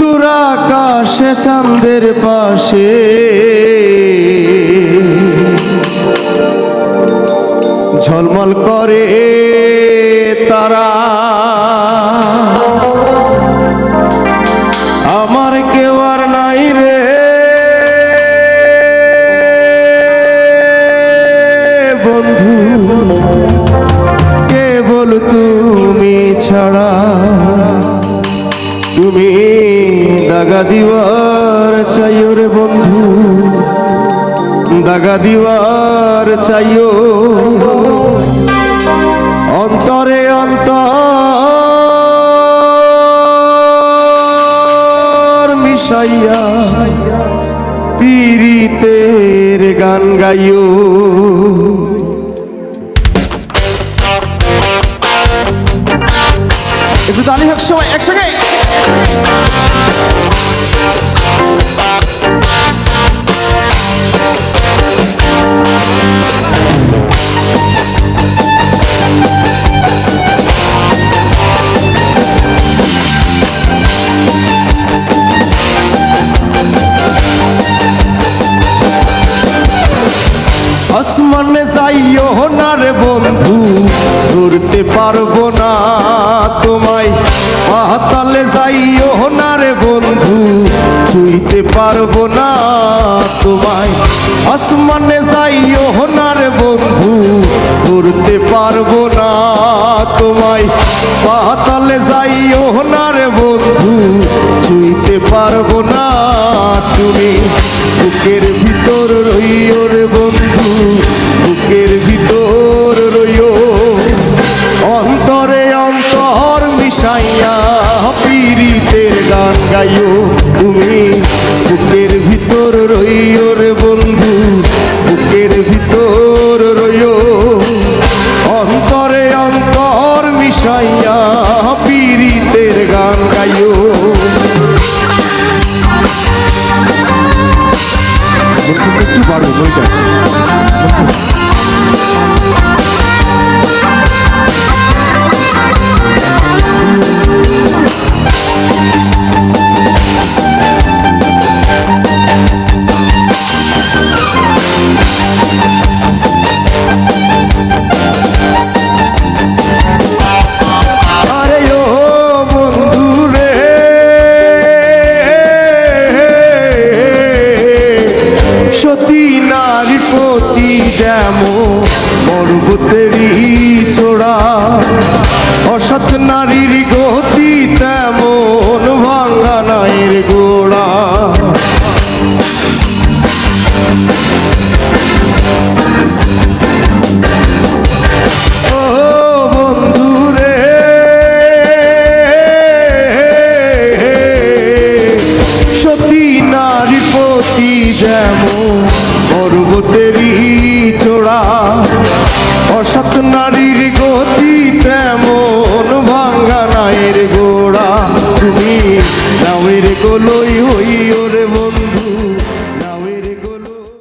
দুরাকাশে চাঁদের পাশে ঝলমল করে তারা, আমার কেউ আর নাই রে বন্ধু, কেবল তুমি ছাড়া। তুমি দাগা দিবার চাইও রে বন্ধু, দাগা দিবার চাইও, অন্তরে অন্তর মিশাইয়া পীড়িতের গান গাইও। একটু তালি হোক সবাই একসঙ্গে। আসমানে যাইও না রে বন্ধু, ধরতে পারবো না তোমায়। পাতালে যাইও না রে বন্ধু, ছুঁইতে পারবো না তোমায়। আসমানে যাইও না রে বন্ধু, ধরতে পারবো না তোমায়। পাতালে যাইও না রে বন্ধু, ছুঁইতে পারবো না তুমি। বুকের ভিতর রইও রে বন্ধু, বুকের ভিতর রইও, অন্তরে অন্তর মিশাইয়া পীড়িতের গান গাইও। তুমি বুকের ভিতর রইও রে বন্ধু, বুকের ভিতর রইও, অন্তরে অন্তর মিশাইয়া পীড়িতের গান গাইও। একটু বাড়বে বইটা। সতী নারী পতি যেমন পর্বতেরই চোড়া, অসৎ নারীর গতি তেমন ভাঙা নাইর গোড়া। ও বন্ধু রে, সতী নারী পতি যেমন পর্বতেরই চোড়া, অসৎ নারীর গতি তেমন ভাঙ্গা নাইর গোড়া। তুমি নামের গোলই হইও রে